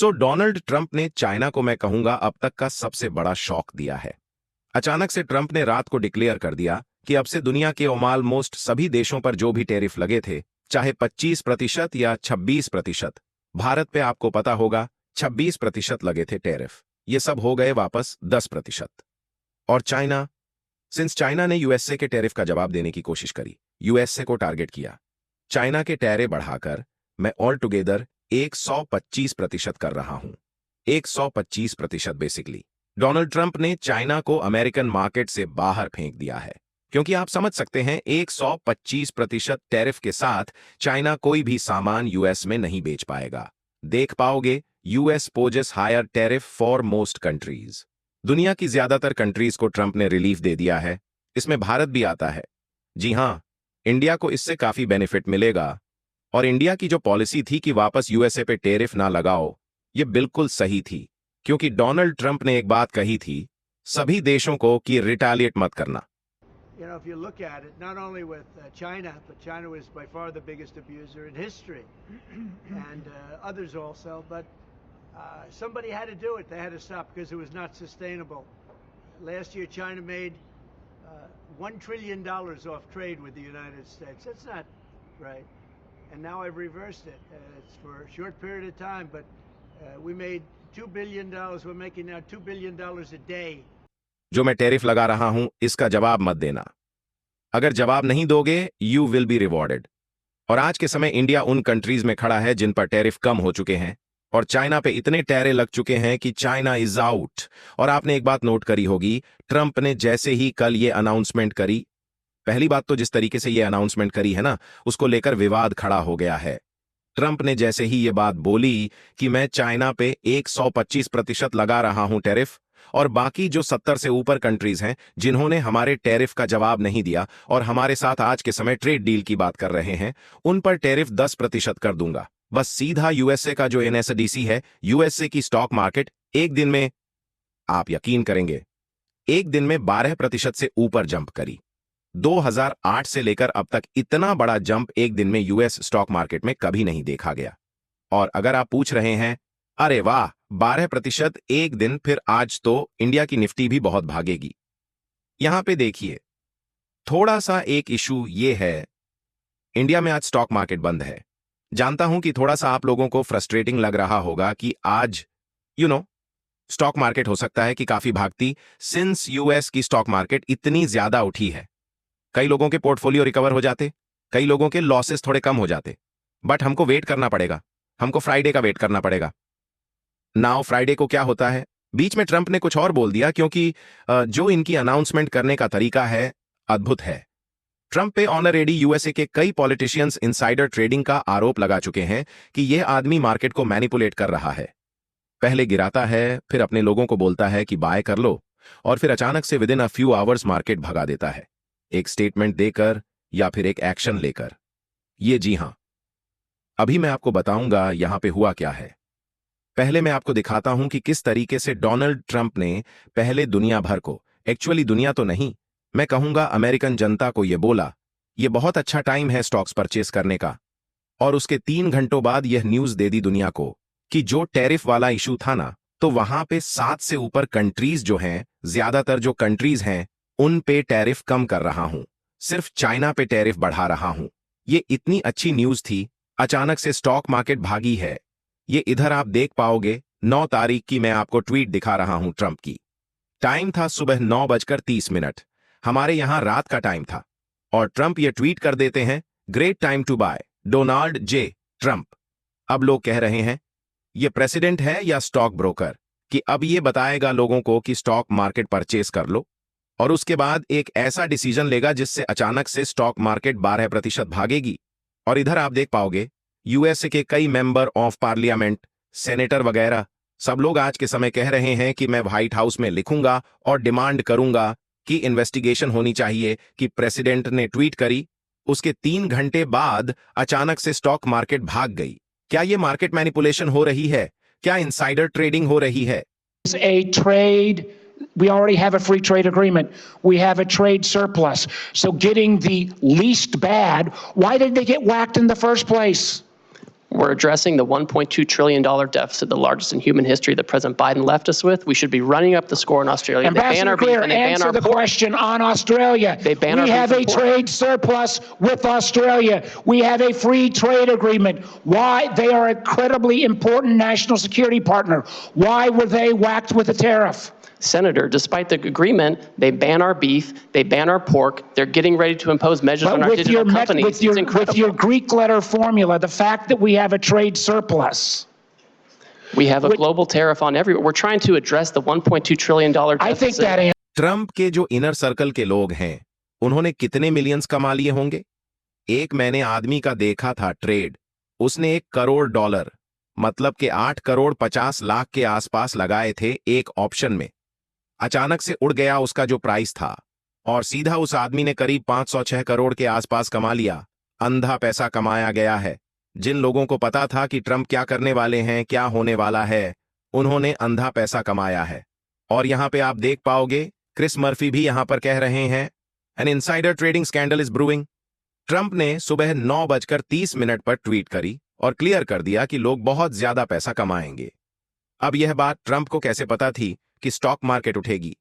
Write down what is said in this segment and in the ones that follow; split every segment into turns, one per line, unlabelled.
Donald Trump ने China को मैं कहूंगा अब तक का सबसे बड़ा शॉक दिया है। अचानक से ट्रंप ने रात को डिक्लेयर कर दिया कि अब से दुनिया के ऑलमोस्ट सभी देशों पर जो भी टैरिफ लगे थे, चाहे 25% या 26%, भारत पे आपको पता होगा 26% लगे थे टैरिफ, ये सब हो गए वापस 10%। और चाइना ने यूएसए के टैरिफ का जवाब देने की कोशिश करी, यूएसए को टारगेट किया। चाइना के टैरिफ बढ़ाकर मैं ऑल टुगेदर 125% कर रहा हूं। 125% बेसिकली डोनाल्ड ट्रंप ने चाइना को अमेरिकन मार्केट से बाहर फेंक दिया है, क्योंकि आप समझ सकते हैं 125% टैरिफ के साथ चाइना कोई भी सामान यूएस में नहीं बेच पाएगा। देख पाओगे, US poses higher tariff for most countries. दुनिया की ज्यादातर कंट्रीज को ट्रंप ने रिलीफ दे दिया है, इसमें भारत भी आता है। जी हां, इंडिया को इससे काफी बेनिफिट मिलेगा। और इंडिया की जो पॉलिसी थी कि वापस यूएसए पे टैरिफ ना लगाओ, ये बिल्कुल सही थी, क्योंकि डोनाल्ड ट्रंप ने एक बात कही थी सभी देशों को कि रिटेलिएट मत करना।
You know, if you look at it, not only with China, but China was by far the biggest abuser in history, and others also. But somebody had to do it. They had to stop because it was not sustainable. Last year, China made $1 trillion off trade with the United States. That's not right. And now I've reversed it. It's for a short period of time, but we made $2 billion. We're making now $2 billion a day.
जो मैं tariff लगा रहा हूं, इसका जवाब मत देना। अगर जवाब नहीं दोगे, यू विल बी रिवॉर्डेड। और आज के समय इंडिया उन कंट्रीज में खड़ा है जिन पर टैरिफ कम हो चुके हैं, और चाइना पे इतने टैरिफ लग चुके हैं कि चाइना इज आउट। और आपने एक बात नोट करी होगी, ट्रंप ने जैसे ही कल ये अनाउंसमेंट करी, पहली बात तो जिस तरीके से ये अनाउंसमेंट करी है ना, उसको लेकर विवाद खड़ा हो गया है। ट्रंप ने जैसे ही ये बात बोली कि मैं चाइना पे 125% लगा रहा हूं टैरिफ, और बाकी जो 70 से ऊपर कंट्रीज हैं जिन्होंने हमारे टैरिफ का जवाब नहीं दिया और हमारे साथ आज के समय ट्रेड डील की बात कर रहे हैं, उन पर टैरिफ 10% कर दूंगा। बस सीधा यूएसए का जो एनएसडीसी है, यूएसए की स्टॉक मार्केट एक दिन में, आप यकीन करेंगे, एक दिन में 12% से ऊपर जंप करी। 2008 से लेकर अब तक इतना बड़ा जंप एक दिन में यूएस स्टॉक मार्केट में कभी नहीं देखा गया। और अगर आप पूछ रहे हैं, अरे वाह 12% एक दिन, फिर आज तो इंडिया की निफ्टी भी बहुत भागेगी। यहां पे देखिए, थोड़ा सा एक इशू ये है, इंडिया में आज स्टॉक मार्केट बंद है। जानता हूं कि थोड़ा सा आप लोगों को फ्रस्ट्रेटिंग लग रहा होगा कि आज स्टॉक मार्केट हो सकता है कि काफी भागती, सिंस यूएस की स्टॉक मार्केट इतनी ज्यादा उठी है। कई लोगों के पोर्टफोलियो रिकवर हो जाते, कई लोगों के लॉसेस थोड़े कम हो जाते, बट हमको वेट करना पड़ेगा, हमको फ्राइडे का वेट करना पड़ेगा। नाउ फ्राइडे को क्या होता है? बीच में ट्रंप ने कुछ और बोल दिया, क्योंकि जो इनकी अनाउंसमेंट करने का तरीका है, अद्भुत है। ट्रंप पे ऑलरेडी यूएसए के कई पॉलिटिशियंस इनसाइडर ट्रेडिंग का आरोप लगा चुके हैं कि यह आदमी मार्केट को मैनिपुलेट कर रहा है। पहले गिराता है, फिर अपने लोगों को बोलता है कि बाय कर लो, और फिर अचानक से with in a few hours market भगा देता है, एक स्टेटमेंट देकर या फिर एक एक्शन लेकर। ये जी हां, अभी मैं आपको बताऊंगा यहां पे हुआ क्या है। पहले मैं आपको दिखाता हूं कि किस तरीके से डोनाल्ड ट्रंप ने पहले दुनिया भर को, एक्चुअली दुनिया तो नहीं, मैं कहूंगा अमेरिकन जनता को यह बोला, यह बहुत अच्छा टाइम है स्टॉक्स परचेस करने का। और उसके 3 घंटों बाद यह न्यूज दे दी दुनिया को कि जो टैरिफ वाला इशू था ना, तो वहां पे 7 से ऊपर कंट्रीज जो हैं, ज्यादातर जो कंट्रीज हैं, उन पे टैरिफ कम कर रहा हूं, सिर्फ चाइना पे टैरिफ बढ़ा रहा हूं। ये इतनी अच्छी न्यूज थी, अचानक से स्टॉक मार्केट भागी है। ये इधर आप देख पाओगे, 9 तारीख की मैं आपको ट्वीट दिखा रहा हूं ट्रंप की। टाइम था सुबह 9:30, हमारे यहां रात का टाइम था, और ट्रंप ये ट्वीट कर देते हैं, great time to buy, Donald J Trump. अब लोग कह रहे हैं, ये प्रेसिडेंट है या स्टॉक ब्रोकर, कि अब ये बताएगा लोगों को कि स्टॉक मार्केट परचेस कर लो, और उसके बाद एक ऐसा डिसीजन लेगा जिससे अचानक से स्टॉक मार्केट 12% भागेगी। और इधर आप देख पाओगे, यूएसए के कई मेंबर ऑफ पार्लियामेंट, सेनेटर वगैरह, सब लोग आज के समय कह रहे हैं कि मैं व्हाइट हाउस में लिखूंगा और डिमांड करूंगा कि इन्वेस्टिगेशन होनी चाहिए कि प्रेसिडेंट ने ट्वीट करी, उसके 3 घंटे बाद अचानक से स्टॉक मार्केट भाग गई। क्या यह मार्केट मैनिपुलेशन हो रही है? क्या इनसाइडर ट्रेडिंग हो रही है?
We already have a free trade agreement. We have a trade surplus. So getting the least bad, why did they get whacked in the first place?
We're addressing the $1.2 trillion deficit, the largest in human history that President Biden left us with. We should be running up the score in Australia. They ban
Ambassador
our beef
Greer,
and they ban
answer
our
the
pork.
question on Australia.
They ban our
We
beef
have a
and pork.
trade surplus with Australia. We have a free trade agreement. Why? They are a incredibly important national security partner. Why were they whacked with a tariff?
Senator, despite the agreement, they ban our beef, they ban our pork, they're getting ready to impose measures on
But
our
with
digital
your,
companies.
with, your,
It's incredible.
with your Greek letter formula, the fact that we have a trade surplus.
We have a
Which-
global tariff on everywhere. We're trying to address the $1.2 trillion deficit.
I think that
Trump के जो inner circle के लोग हैं उन्होंने कितने millions कमा लिए होंगे? एक मैंने आदमी का देखा था ट्रेड, उसने $1 करोड़ मतलब के 8 करोड़ 50 लाख के आसपास लगाए थे एक ऑप्शन में। अचानक से उड़ गया उसका जो प्राइस था और सीधा उस आदमी ने करीब 506 करोड़ के आसपास कमा लिया। अंधा पैसा कमाया गया है। जिन लोगों को पता था कि ट्रंप क्या करने वाले हैं, क्या होने वाला है, उन्होंने अंधा पैसा कमाया है। और यहां पे आप देख पाओगे क्रिस मर्फी भी यहां पर कह रहे हैं N insider trading scandal is brewing. Trump ने सुबह 9:30 पर ट्वीट करी और क्लियर कर दिया कि लोग बहुत ज्यादा पैसा कमाएंगे। अब यह बात ट्रंप को कैसे पता थी कि स्टॉक मार्केट उठेगी?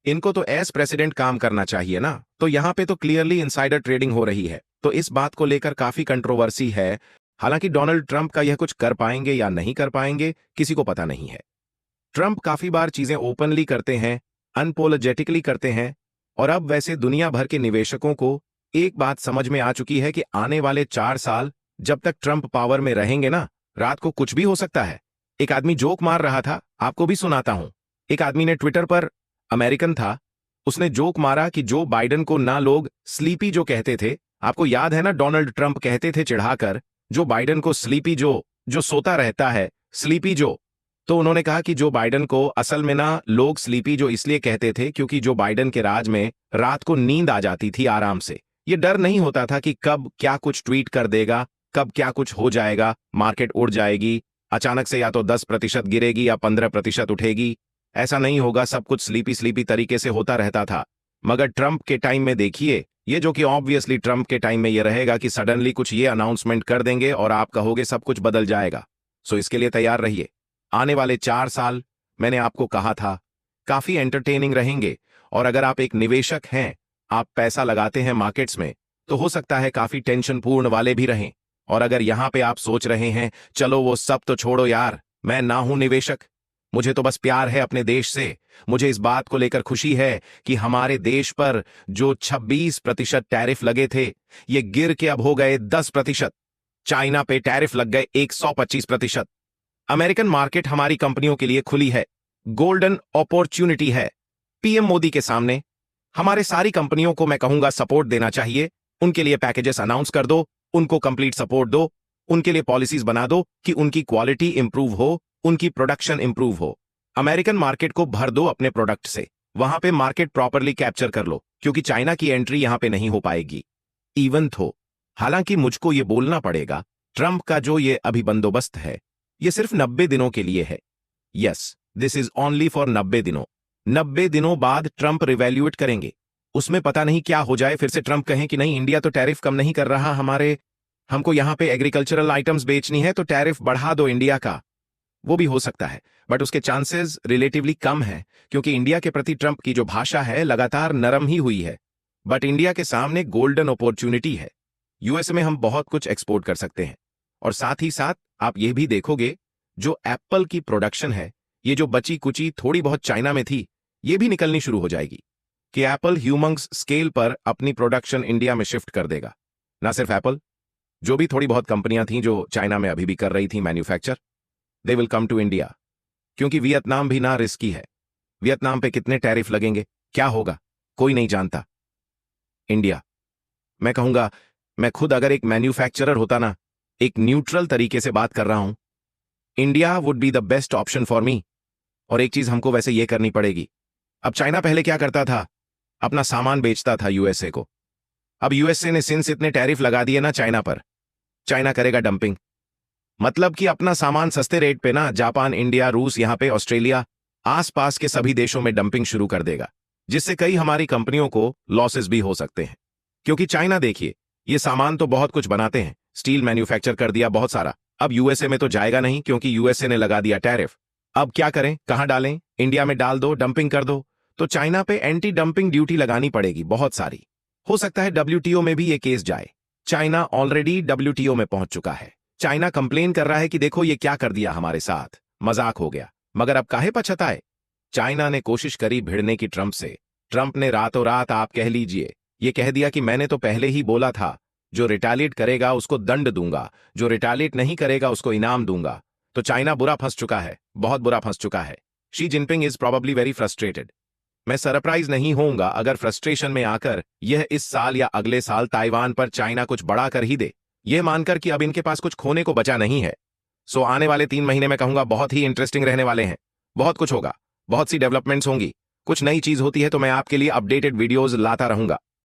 इनको तो एज प्रेसिडेंट काम करना चाहिए ना, तो यहां पे तो क्लियरली इनसाइडर ट्रेडिंग हो रही है। तो इस बात को लेकर काफी कंट्रोवर्सी है। हालांकि डोनाल्ड ट्रंप का यह कुछ कर पाएंगे या नहीं कर पाएंगे किसी को पता नहीं है। ट्रंप काफी बार चीजें ओपनली करते हैं, अनपोलोजेटिकली करते हैं, और अब वैसे दुनिया भर के निवेशकों को एक बात समझ में आ चुकी है कि आने वाले 4 साल जब तक ट्रंप पावर में रहेंगे ना, रात को कुछ भी हो सकता है। एक आदमी जोक मार रहा था, आपको भी सुनाता हूं। एक आदमी ने ट्विटर पर, अमेरिकन था, उसने जोक मारा कि जो बाइडेन को ना लोग स्लीपी जो कहते थे। आपको याद है ना, डोनाल्ड ट्रंप कहते थे चिढ़ाकर जो बाइडेन को स्लीपी जो सोता रहता है, स्लीपी जो। तो उन्होंने कहा कि जो बाइडेन को असल में ना लोग स्लीपी जो इसलिए कहते थे क्योंकि जो बाइडेन के राज में रात को नींद आ जाती थी आराम से। ये डर नहीं होता था कि कब क्या कुछ ट्वीट कर देगा, कब क्या कुछ हो जाएगा, मार्केट उड़ जाएगी, अचानक से या तो 10% गिरेगी या 15% उठेगी। ऐसा नहीं होगा, सब कुछ स्लीपी तरीके से होता रहता था। मगर ट्रंप के टाइम में देखिए, ये जो कि ऑब्वियसली ट्रंप के टाइम में ये रहेगा कि सडनली कुछ ये अनाउंसमेंट कर देंगे और आप कहोगे सब कुछ बदल जाएगा। सो इसके लिए तैयार रहिए। आने वाले 4 साल मैंने आपको कहा था काफी एंटरटेनिंग रहेंगे, और अगर आप एक निवेशक हैं, आप पैसा लगाते हैं मार्केट्स में, तो हो सकता है काफी टेंशन पूर्ण वाले भी रहें। और अगर यहां पे आप सोच रहे हैं चलो वो सब तो छोड़ो यार, मैं ना हूं निवेशक, मुझे तो बस प्यार है अपने देश से, मुझे इस बात को लेकर खुशी है कि हमारे देश पर जो 26% टैरिफ लगे थे ये गिर के अब हो गए 10%। चाइना पे टैरिफ लग गए 125%। अमेरिकन मार्केट हमारी कंपनियों के लिए खुली है, गोल्डन अपॉर्चुनिटी है। पीएम मोदी के सामने हमारे सारी कंपनियों को मैं कहूंगा सपोर्ट देना चाहिए। उनके लिए पैकेजेस अनाउंस कर दो, उनको कंप्लीट सपोर्ट दो, उनके लिए पॉलिसीज बना दो कि उनकी क्वालिटी इंप्रूव हो, उनकी प्रोडक्शन इंप्रूव हो। अमेरिकन मार्केट को भर दो अपने प्रोडक्ट से, वहां पे मार्केट प्रॉपरली कैप्चर कर लो, क्योंकि चाइना की एंट्री यहां पे नहीं हो पाएगी। इवन थो, हालांकि मुझको ये बोलना पड़ेगा, ट्रंप का जो ये अभी बंदोबस्त है ये सिर्फ 90 दिनों के लिए है। Yes, this is only for 90 दिनों। 90 दिनों बाद ट्रंप रिवैल्यूएट करेंगे। उसमें पता नहीं क्या हो जाए, फिर से ट्रंप कहें कि नहीं इंडिया तो टैरिफ कम नहीं कर रहा, हमको यहां पे एग्रीकल्चरल आइटम्स बेचनी है तो टैरिफ बढ़ा दो इंडिया का। वो भी हो सकता है, बट उसके चांसेस रिलेटिवली कम है, क्योंकि इंडिया के प्रति ट्रंप की जो भाषा है लगातार नरम ही हुई है। बट इंडिया के सामने गोल्डन अपॉर्चुनिटी है। यूएसए में हम बहुत कुछ एक्सपोर्ट कर सकते हैं, और साथ ही साथ आप ये भी देखोगे जो एप्पल की प्रोडक्शन है, ये जो बची कुची थोड़ी बहुत चाइना में थी, ये भी निकलनी शुरू हो जाएगी कि एप्पल ह्यूमंग्स स्केल पर अपनी प्रोडक्शन इंडिया में शिफ्ट कर देगा। ना सिर्फ एप्पल, जो भी थोड़ी बहुत कंपनियां थीं जो चाइना में अभी भी कर रही थी manufacture, they will come to India, क्योंकि वियतनाम भी ना रिस्की है। वियतनाम पे कितने टैरिफ लगेंगे, क्या होगा, कोई नहीं जानता। इंडिया, मैं कहूंगा, मैं खुद अगर एक मैन्युफैक्चरर होता ना, एक न्यूट्रल तरीके से बात कर रहा हूं, India would be the best option for me. और एक चीज हमको वैसे ये करनी पड़ेगी, अब चाइना पहले क्या करता था, अपना सामान बेचता था यूएसए को। अब यूएसए ने सिंस इतने टैरिफ लगा दिए ना चाइना पर, चाइना करेगा डंपिंग। मतलब कि अपना सामान सस्ते रेट पे ना जापान, इंडिया, रूस, यहां पे ऑस्ट्रेलिया, आसपास के सभी देशों में डंपिंग शुरू कर देगा, जिससे कई हमारी कंपनियों को लॉसेस भी हो सकते हैं। क्योंकि चाइना देखिए, ये सामान तो बहुत कुछ बनाते हैं, स्टील मैन्युफैक्चर कर दिया बहुत सारा, अब यूएसए में तो जाएगा नहीं क्योंकि यूएसए ने लगा दिया टैरिफ। अब क्या करें, कहां डालें? इंडिया में डाल दो, डंपिंग कर दो। तो चाइना पे एंटी डंपिंग ड्यूटी लगानी पड़ेगी बहुत सारी। हो सकता है डब्ल्यूटीओ में भी ये केस जाए। चाइना ऑलरेडी डब्ल्यूटीओ में पहुंच चुका है। चाइना कंप्लेन कर रहा है कि देखो ये क्या कर दिया हमारे साथ, मजाक हो गया। मगर अब काहे पछताए? चाइना ने कोशिश करी भिड़ने की ट्रंप से। ट्रंप ने रातों रात, आप कह लीजिए, ये कह दिया कि मैंने तो पहले ही बोला था, जो रिटालिएट करेगा उसको दंड दूंगा, जो रिटालिएट नहीं करेगा उसको इनाम दूंगा। तो चाइना बुरा फंस चुका है, बहुत बुरा फंस चुका है। Xi Jinping is probably very frustrated. मैं सरप्राइज नहीं होऊंगा अगर फ्रस्ट्रेशन में आकर यह इस साल या अगले साल ताइवान पर चाइना कुछ बड़ा कर ही दे, यह मानकर कि अब इनके पास कुछ खोने को बचा नहीं है। सो आने वाले 3 महीने में कहूंगा बहुत ही इंटरेस्टिंग रहने वाले हैं। बहुत कुछ होगा, बहुत सी डेवलपमेंट्स होंगी। कुछ नई चीज होती है तो मैं आपके लिए अपडेटेड वीडियोज लाता रहूंगा।